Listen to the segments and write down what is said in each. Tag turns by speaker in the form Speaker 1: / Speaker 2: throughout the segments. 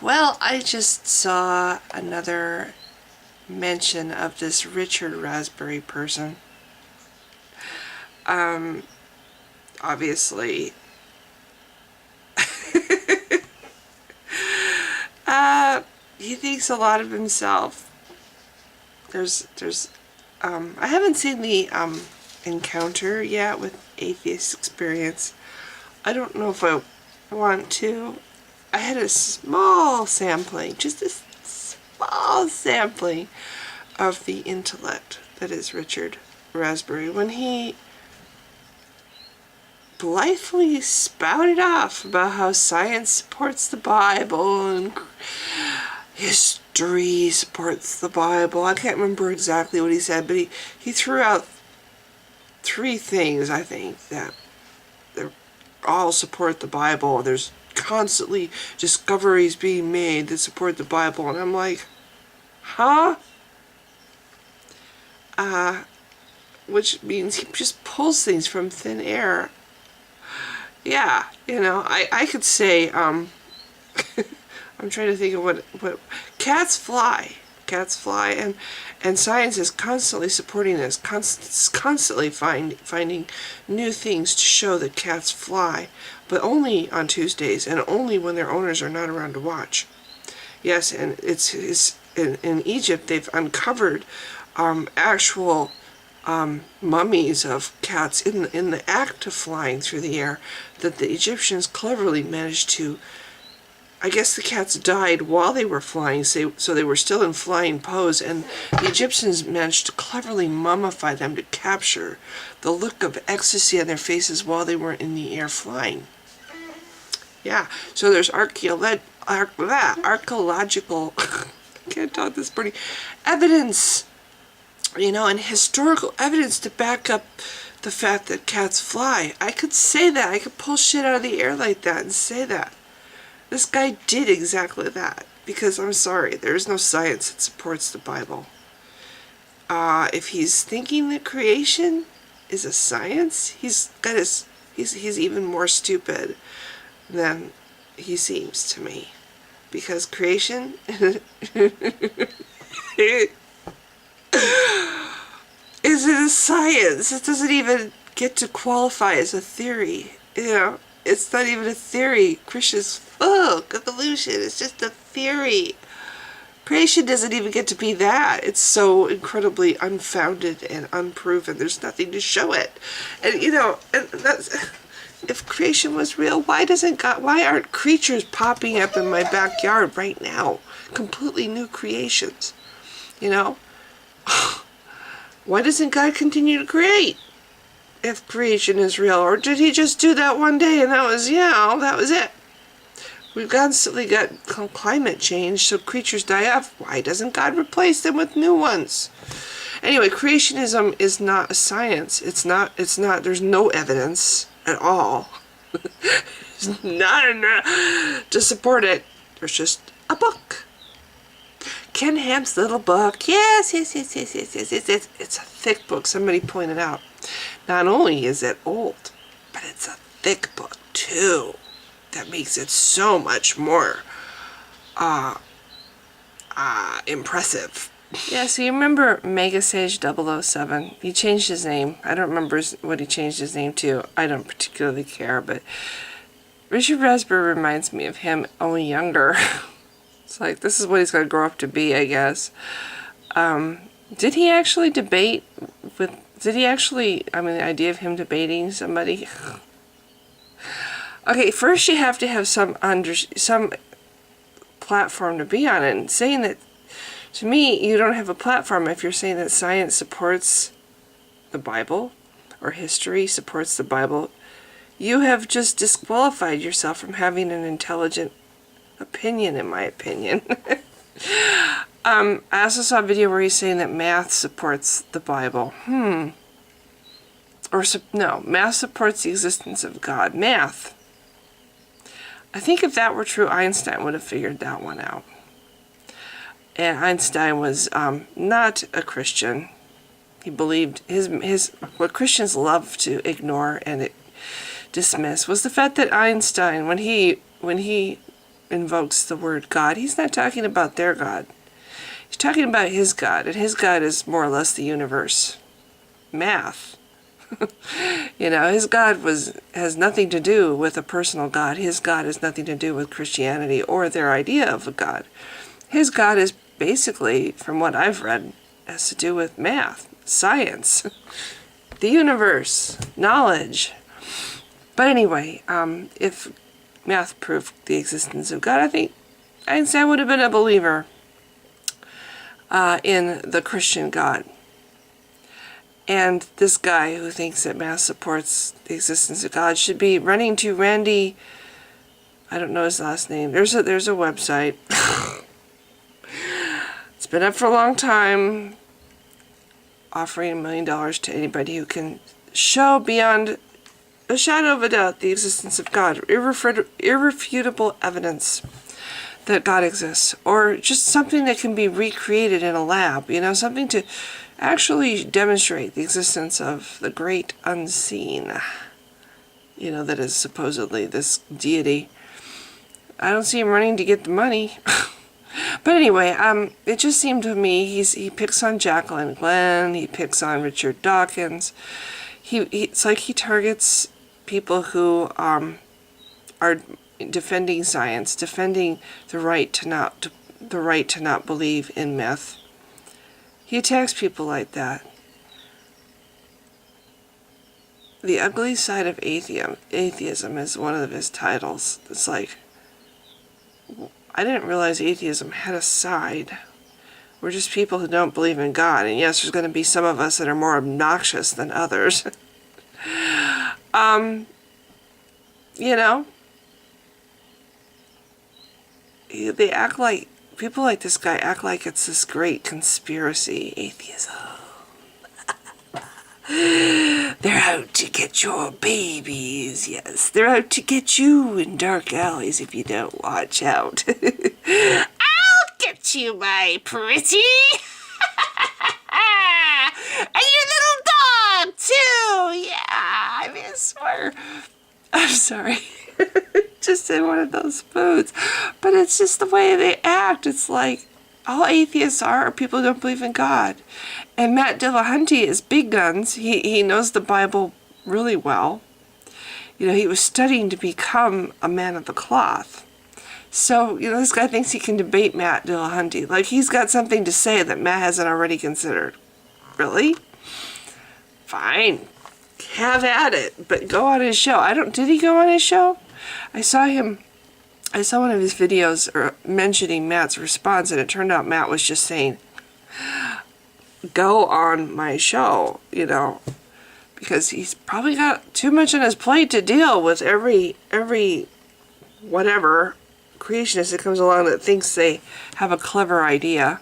Speaker 1: Well, I just saw another mention of this Richard Raspberry person. Obviously, he thinks a lot of himself. I haven't seen the encounter yet with Atheist Experience. I don't know if I want to. I had a small sampling, just a small sampling of the Intellect that is Richard Raspberry when he blithely spouted off about how science supports the Bible and history supports the Bible. I can't remember exactly what he said, but he threw out three things, I think, that they all support the Bible. There's constantly discoveries being made that support the Bible, and I'm like, huh? Which means he just pulls things from thin air. Yeah, you know, I could say, I'm trying to think of what cats fly, and science is constantly supporting this, constantly finding new things to show that cats fly, but only on Tuesdays and only when their owners are not around to watch. Yes, and it's in Egypt they've uncovered actual mummies of cats in the act of flying through the air that the Egyptians cleverly managed to. I guess the cats died while they were flying, so they were still in flying pose, and the Egyptians managed to cleverly mummify them to capture the look of ecstasy on their faces while they were in the air flying. Yeah, so there's archaeological, can't talk this pretty, evidence, you know, and historical evidence to back up the fact that cats fly. I could say that. I could pull shit out of the air like that and say that. This guy did exactly that, because I'm sorry, there's no science that supports the Bible. If he's thinking that creation is a science, he's even more stupid than he seems to me, because creation is it a science? It doesn't even get to qualify as a theory, you know. It's not even a theory. Christians, evolution, it's just a theory. Creation doesn't even get to be that. It's so incredibly unfounded and unproven. There's nothing to show it. And, you know, and that's, if creation was real, why aren't creatures popping up in my backyard right now? Completely new creations, you know? Why doesn't God continue to create if creation is real? Or did he just do that one day and that was, that was it? We've constantly got climate change, so creatures die off. Why doesn't God replace them with new ones? Anyway, creationism is not a science. It's not, there's no evidence at all. There's not enough to support it. There's just a book. Ken Ham's little book. Yes. It's a thick book. Somebody pointed out. Not only is it old, but it's a thick book too. That makes it so much more impressive. Yeah, so you remember Mega Sage 007? He changed his name. I don't remember what he changed his name to. I don't particularly care, but Richard Raspberry reminds me of him, only younger. It's like, this is what he's going to grow up to be, I guess. Did he actually debate with... the idea of him debating somebody... Okay, first you have to have some platform to be on it, and saying that, to me, you don't have a platform if you're saying that science supports the Bible, or history supports the Bible. You have just disqualified yourself from having an intelligent opinion, in my opinion. I also saw a video where he's saying that math supports the Bible. No, math supports the existence of God. Math. I think if that were true, Einstein would have figured that one out. And Einstein was not a Christian. He believed what Christians love to ignore and dismiss was the fact that Einstein, when he invokes the word God, he's not talking about their God. He's talking about his God, and his God is more or less the universe. Math. His God has nothing to do with a personal God. His God has nothing to do with Christianity or their idea of a God. His God is basically, from what I've read, has to do with math, science, the universe, knowledge. But anyway, if math proved the existence of God, I think Einstein would have been a believer in the Christian God. And this guy who thinks that math supports the existence of God should be running to Randy, I don't know his last name. There's a website. It's been up for a long time, offering $1 million to anybody who can show beyond a shadow of a doubt the existence of God, irrefutable evidence that God exists, or just something that can be recreated in a lab, something to actually demonstrate the existence of the great unseen, that is supposedly this deity. I don't see him running to get the money. But anyway, it just seemed to me he picks on Jacqueline Glenn, he picks on Richard Dawkins. It's like he targets people who are defending science, defending the right to not believe in myth. He attacks people like that. The Ugly Side of Atheism is one of his titles. It's like, I didn't realize atheism had a side. We're just people who don't believe in God. And yes, there's going to be some of us that are more obnoxious than others. They act like, people like this guy act like it's this great conspiracy, atheism. They're out to get your babies, yes. They're out to get you in dark alleys if you don't watch out. I'll get you, my pretty. And your little dog, too. Yeah, I swear. I'm sorry. Just in one of those foods. But it's just the way they act. It's like, all atheists are people who don't believe in God. And Matt Dillahunty is big guns. He knows the Bible really well. He was studying to become a man of the cloth. So, this guy thinks he can debate Matt Dillahunty. Like, he's got something to say that Matt hasn't already considered. Really? Fine. Have at it. But go on his show. Did he go on his show? I saw one of his videos mentioning Matt's response, and it turned out Matt was just saying, go on my show, because he's probably got too much on his plate to deal with every whatever creationist that comes along that thinks they have a clever idea.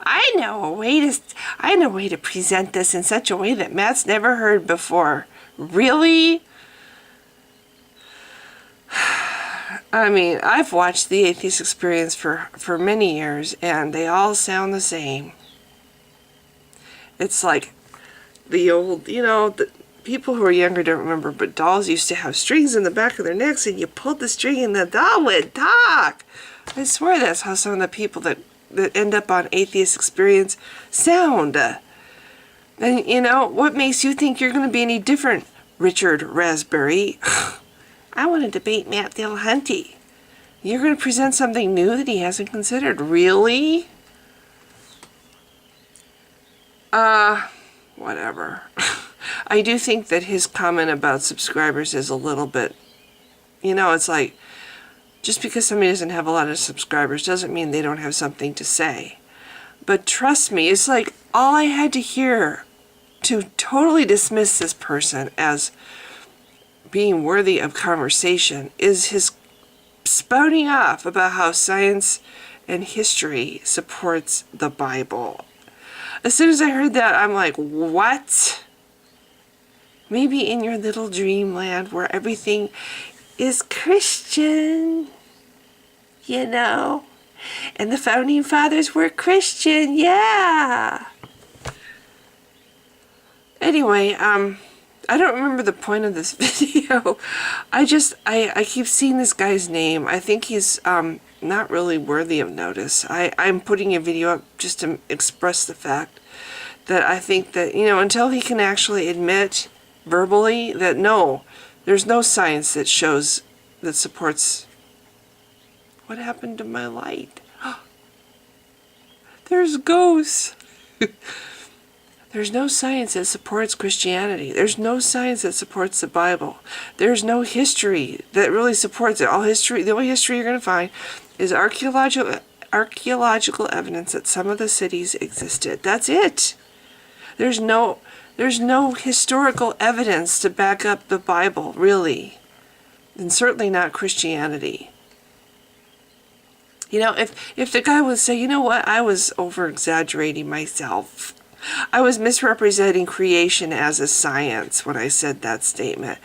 Speaker 1: I know a way to present this in such a way that Matt's never heard before. Really? I mean, I've watched The Atheist Experience for many years, and they all sound the same. It's like the old, the people who are younger don't remember, but dolls used to have strings in the back of their necks, and you pulled the string and the doll would talk. I swear that's how some of the people that end up on Atheist Experience sound. And what makes you think you're going to be any different, Richard Raspberry? I want to debate Matt Dillahunty. You're going to present something new that he hasn't considered. Really? Whatever. I do think that his comment about subscribers is a little bit, it's like, just because somebody doesn't have a lot of subscribers doesn't mean they don't have something to say. But trust me, it's like all I had to hear to totally dismiss this person as being worthy of conversation is his spouting off about how science and history supports the Bible. As soon as I heard that, I'm like, what? Maybe in your little dreamland where everything is Christian, and the founding fathers were Christian, yeah. Anyway, I don't remember the point of this video. I keep seeing this guy's name. I think he's not really worthy of notice. I'm putting a video up just to express the fact that I think that, until he can actually admit verbally that no, there's no science that shows, that supports. What happened to my light? There's ghosts. There's no science that supports Christianity. There's no science that supports the Bible. There's no history that really supports it. The only history you're going to find is archaeological evidence that some of the cities existed. That's it. There's no historical evidence to back up the Bible, really. And certainly not Christianity. If the guy would say, you know what, I was over-exaggerating myself. I was misrepresenting creation as a science when I said that statement.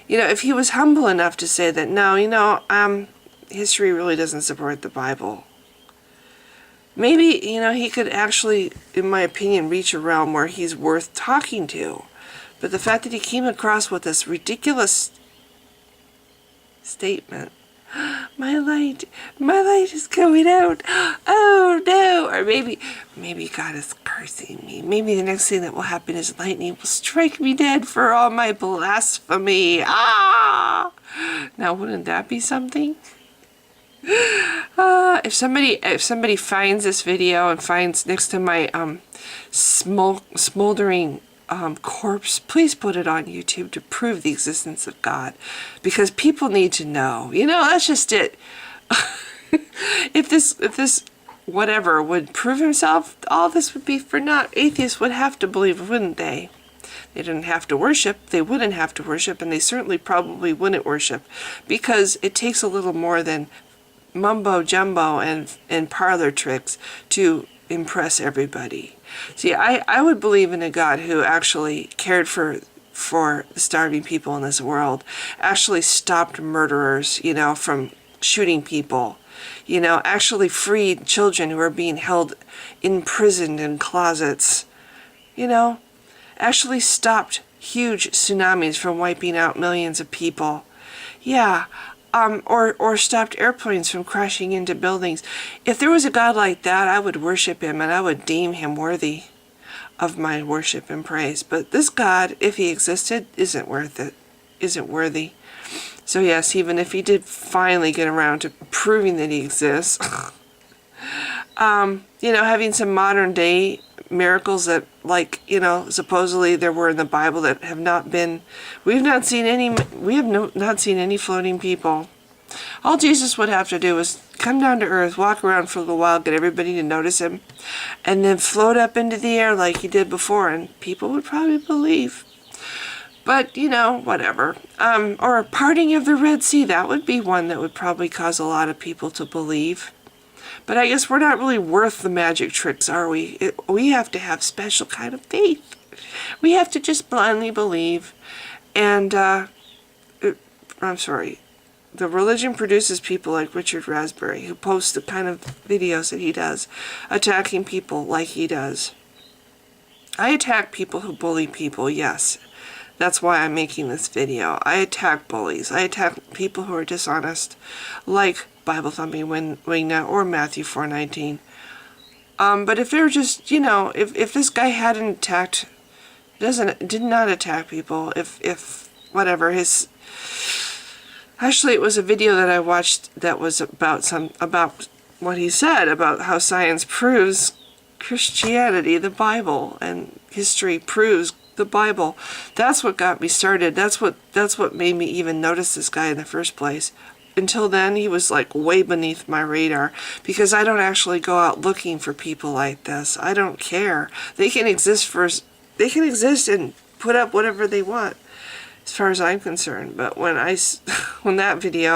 Speaker 1: If he was humble enough to say that, no, history really doesn't support the Bible. Maybe, he could actually, in my opinion, reach a realm where he's worth talking to. But the fact that he came across with this ridiculous statement, my light is going out. Oh no! Or maybe God is cursing me. Maybe the next thing that will happen is lightning will strike me dead for all my blasphemy. Ah! Now wouldn't that be something? If somebody finds this video and finds next to my smoldering corpse, please put it on YouTube to prove the existence of God, because people need to know. That's just it. If this whatever would prove himself, all this would be for naught. Atheists would have to believe, wouldn't they? They didn't have to worship. They wouldn't have to worship, and they certainly probably wouldn't worship, because it takes a little more than mumbo jumbo and parlor tricks to impress everybody. See, I would believe in a God who actually cared for the starving people in this world, actually stopped murderers, from shooting people, actually freed children who are being held imprisoned in closets, actually stopped huge tsunamis from wiping out millions of people. Yeah. Or stopped airplanes from crashing into buildings. If there was a God like that, I would worship him, and I would deem him worthy of my worship and praise. But this God, if he existed, isn't worthy. So yes, even if he did finally get around to proving that he exists, having some modern day miracles that, supposedly there were in the Bible that have not been, we have not seen any floating people. All Jesus would have to do was come down to earth, walk around for a little while, get everybody to notice him, and then float up into the air like he did before, and people would probably believe. But, whatever. Or a parting of the Red Sea, that would be one that would probably cause a lot of people to believe. But I guess we're not really worth the magic tricks, are we? We have to have special kind of faith. We have to just blindly believe. And, I'm sorry. The religion produces people like Richard Raspberry, who posts the kind of videos that he does, attacking people like he does. I attack people who bully people, yes. That's why I'm making this video. I attack bullies. I attack people who are dishonest, like Bible thumping Wingnut or Matthew 4:19. But if they're just, if this guy did not attack people, if whatever actually it was a video that I watched that was about what he said about how science proves Christianity, the Bible, and history proves the Bible. That's what got me started. That's what made me even notice this guy in the first place. Until then, he was way beneath my radar, because I don't actually go out looking for people like this. I don't care. They can exist and put up whatever they want, as far as I'm concerned. But when I saw that video,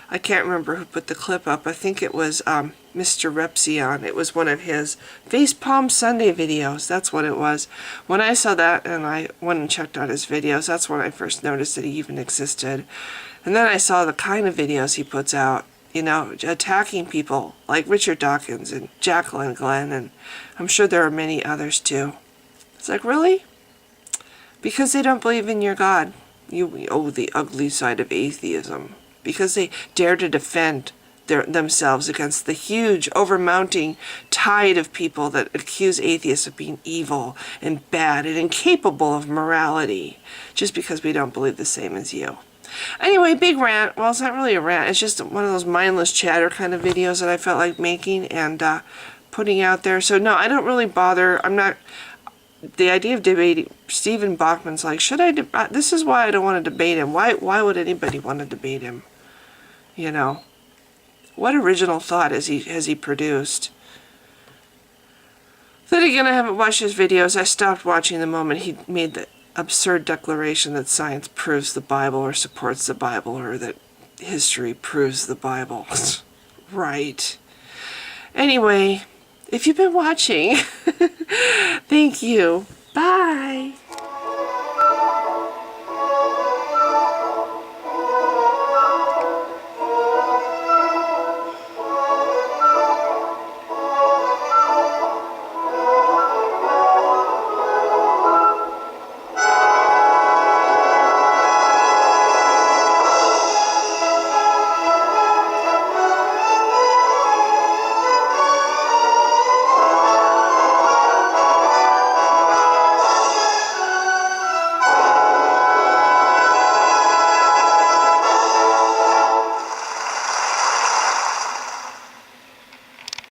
Speaker 1: I can't remember who put the clip up. I think it was Mr. Repsion. It was one of his Facepalm Sunday videos. That's what it was. When I saw that and I went and checked out his videos, that's when I first noticed that he even existed. And then I saw the kind of videos he puts out, attacking people like Richard Dawkins and Jacqueline Glenn, and I'm sure there are many others too. It's really? Because they don't believe in your God. The ugly side of atheism. Because they dare to defend themselves against the huge, overmounting tide of people that accuse atheists of being evil and bad and incapable of morality, just because we don't believe the same as you. Anyway, big rant. Well, it's not really a rant. It's just one of those mindless chatter kind of videos that I felt like making and putting out there. So no, I don't really bother. I'm not... The idea of debating, Stephen Bachman's like, should I this is why I don't want to debate him. Why would anybody want to debate him? You know, what original thought has he produced? Then again, I haven't watched his videos. I stopped watching the moment he made the absurd declaration that science proves the Bible or supports the Bible, or that history proves the Bible. Right. Anyway, if you've been watching, thank you. Bye.